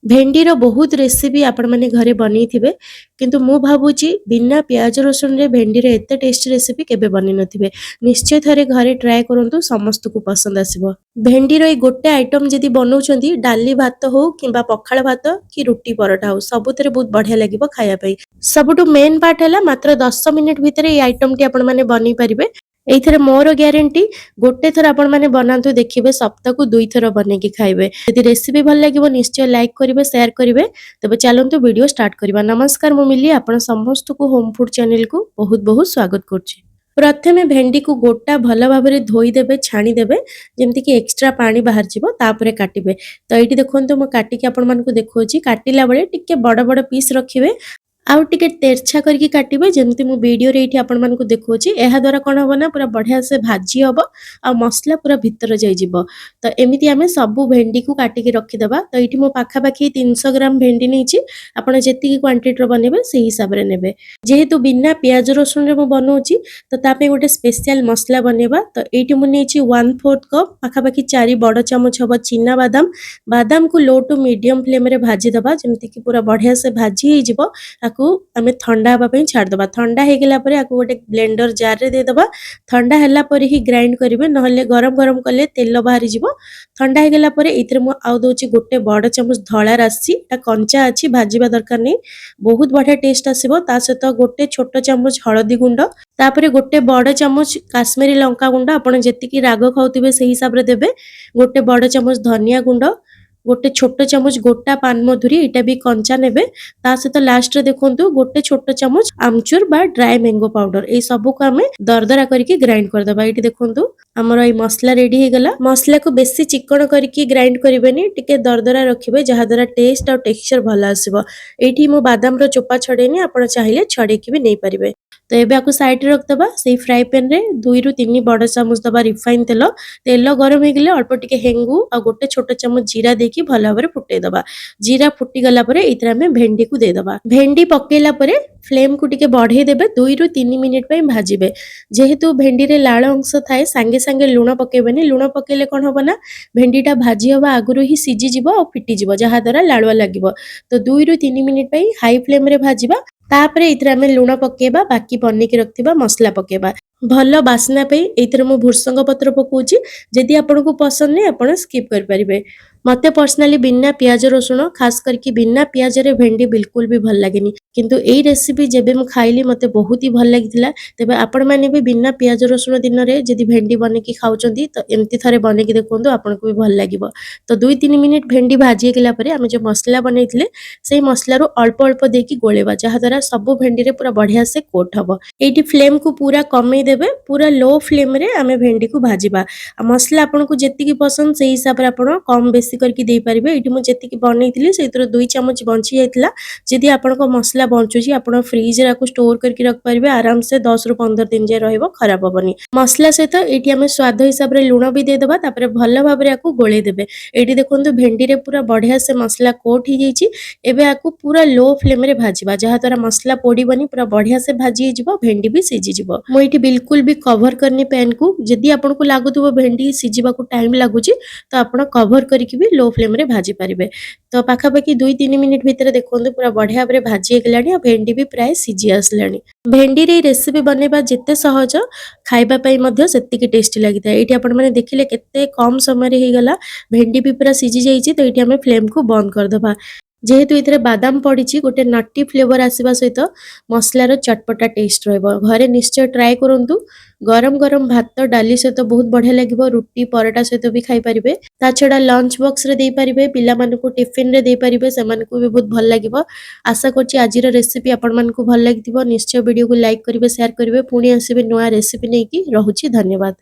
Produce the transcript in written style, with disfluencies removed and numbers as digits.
भेंडीर बहुत रेसिपी आपण मैंने घरे बनई किंतु मु भावुची बिना प्याज रसुण रे भेंडीर एत टेस्टी रेसिपी केबे बनी नथिबे। निश्चय थरे घरे ट्राए करंतु समस्त को पसंद आसीबो। भेंडीर ए गोटे आइटम जदि बनौछंती डाली भात हो किंबा पखाळ भात कि रुटी परोठा हो सबुतरे बहुत बढ़िया लागिबो खाया पई। सबुटु मेन पार्ट हैला मात्र 10 मिनिट भितरे ए आइटम टी आपण माने बनी परिबे। एइथरे मोर ग्यारंटी गोटे थर आपण माने बनातु देखिबे सप्ताह को 2 थर बने की खाइबे। यदि रेसिपी भल लागिबो निश्चय लाइक करिवे शेयर करिवे। तबे चलंतु वीडियो स्टार्ट करिबा। नमस्कार मु मिली आपण समस्त को होम फूड चैनल को बहुत बहुत स्वागत करछि। प्रथमे भेंडी को गोटा भल भाबरे धोई देबे छाणी देबे जेमति कि एक्स्ट्रा पानी बाहर जिवो तापरे काटिबे। तो एठी देखंतु म काटि के आपण मानको देखौछि काटिला बेले टिके बड़ बड़ पीस रखिबे आउ टिके तेरछा करके काटिबे जेमति मु वीडियो रे एठी आपण मानको देखौछि। एहा द्वारा कोन हबो ना पूरा बढ़िया से भाजी हबो आ मसला पूरा भीतर जाई जिवो। तो एमिति हमें सबु भेंडी को काटि के रखि देबा। तो एठी मु पाखा पाखी 300 ग्राम भेंडी नेछि आपण जेति की क्वांटिटी रो बनेबे सेही हिसाब रे नेबे। जेहेतु बिना प्याज रसुन रे मु बनौछि तो तापे गोटे स्पेशल मसला बनेबा। तो एठी मु नेछि 1/4 कप पाखा पाखी 4 बड़ चमच हबो चिना बादाम। बादाम को लो टू मीडियम फ्लेम रे भाजी देबा जेमति की पूरा बढ़िया से भाजी हे जिवो। आमे ठंडा हबा पई छाड़ दबा। ठंडा हे गेला परे आकु गोटे ब्लेंडर जार रे दे दबा। ठंडा हैला परे ही ग्राइंड करिवे नहले गरम गरम कले तेल बाहरी जिवो। ठंडा हे गेला परे इतरे मु आउ दोछि गोटे बड़ चमच धळा राशि ता कंचा अछि भाजीबा दरकार नै बहुत बढ़िया टेस्ट आसीबो। ता सहित गोटे छोटो चमच हळदी गुंड तापरे गोटे बड़ चमच काश्मीरी लंका गुंड आपण जेति की राग खाउतिबे सेही हिसाब रे देबे। गोटे बड़ चमच धनिया गुंड गोटे छोटो चमच गोटा पान मधुरी एटा भी कंचा नेबे। ता सहित लास्ट रे देखंतु गोटे छोटो चमच आमचूर बा ड्राई मैंगो पाउडर ए सब को हमें दरदरा करके ग्राइंड कर दबा। एटी देखंतु हमर ए मसला रेडी हे गला। मसला को बेसी चिकन करके ग्राइंड करिवेनी टिके दरदरा रखिबे जहा द्वारा टेस्ट और टेक्सचर भलो आसीबो। एठी मो बादाम रो चोपा छडेनी आपण चाहिले छडे की भी नै परिबे। तो एबे आकु साइड रे रख दबा। सेही फ्राई पैन रे 2 रु 3 बड़ चमच दबा रिफाइन तेल। तेल गरम हे गेले अल्प टिके हेंगु आ गोटे छोटो चमच जीरा देकी भलो भाबरे फुटे दबा। जीरा फुटी गला परे इतरा में भेंडी को दे दबा। भेंडी पकेला परे फ्लेम को टिके बढ़े देबे 2 रु 3 मिनिट पई भाजीबे। जेहेतु भेंडी रे लाळ अंश थाए संगे संगे लूण पकेबेनी। लूण पकेले कोन होबो ना भेंडीटा भाजी हबा आगुरु ही सिजी जिवो आ फिटी जिवो जहा द्वारा लाळुआ लागिवो। तो 2 रु 3 मिनिट पई हाई फ्लेम रे भाजीबा। तापरे इतरा में लूण पकेबा बाकी बन्नी के रखथिबा मसला पकेबा। भलो बासना पे एथरे मु भुरसंग पत्र पकोछि। जदि आपन को पसंद नै आपन स्किप कर परिबे। मते पर्सनली बिना प्याज रसुण खास करके बिना प्याज रे भेंडी बिल्कुल भी भल लागेनी किंतु एई रेसिपी जेबे मु खाइली मते बहुत ही भल लागितिला। तबे आपण माने भी बिना प्याज रसुण दिन रे जदि भेंडी बने की खाउचंती तो एम्ति थरे बने की देखंतु आपन को भी भल लागिवो। तो 2-3 मिनिट भेंडी भाजी गेला परे हम जो मसला बनैथिले सेही मसला रो अल्प अल्प देकी गोलेबा जहा द्वारा सब भेंडी रे पूरा बढ़िया से कोट हबो। एठी फ्लेम को पूरा कमे देबे। पूरा लो फ्लेम रे आमे भेंडी को भाजीबा। आ मसला आपन को जेति की पसंद सेही हिसाब रे आपन कम बेसी करके दे परिबे। एठी मु जेति की बनैथिली सेतिर 2 चमच बंची जायतिला। जदि आपन को मसला बंचुची आपन फ्रीज रे आकु स्टोर करके रख परिबे आराम से 10 रु 15 दिन जे रहइबो खराब होबनी। मसला सहित एठी हमें स्वाद हिसाब रे लूण भी दे देबा। तापरे भलो भाबरे आकु गोळे देबे। एठी देखंतु भेंडी रे पूरा बढ़िया से मसला कोट ही जाईची। एबे आकु पूरा लो फ्लेम रे भाजीबा जहा द्वारा मसला पोडीबनी पूरा बढ़िया से भाजी जिवो भेंडी भी सिजी जिवो। मु एठी बिल्कुल भी कवर करनी पैन को। जदि आपन को लागुतबो भेंडी सिजिबा को टाइम लागुची तो आपन कवर करके भी लो फ्लेम रे भाजी परिबे। तो पाखा पाखी 2-3 मिनिट भीतर देखंतु पूरा बढ़िया भाबरे भाजी गेलानी आ भेंडी भी प्राय सिजी आसलानी। भेंडी रे रेसिपी बनेबा जेते सहज खाइबा पई मध्ये सेति की टेस्टी लागिता। एठी आपण माने देखिले केते कम समय रे हे गला भेंडी भी पूरा सिजी जाईची। तो एठी हमें फ्लेम को बंद कर दबा। जेहेतु इतरे बादाम पड़ीची गोटे नट्टी फ्लेवर आसीबा सहित मसलार चटपटा टेस्ट रहइबो। घरे निश्चय ट्राई करंतु। गरम गरम भात डाली सहित बहुत बढ़िया लागिबो। रुटी परोटा सहित भी खाई परिबे। ता छडा लंच बॉक्स रे देई परिबे। पिला मानको टिफिन रे देई परिबे सेमान को भी बहुत भल लागिबो। आशा करछि आजिर रेसिपी आपण मानको भल लागितिबो। निश्चय वीडियो को लाइक करिवे शेयर करिवे। पुणी आसीबे नया रेसिपी नै की रहुछि। धन्यवाद।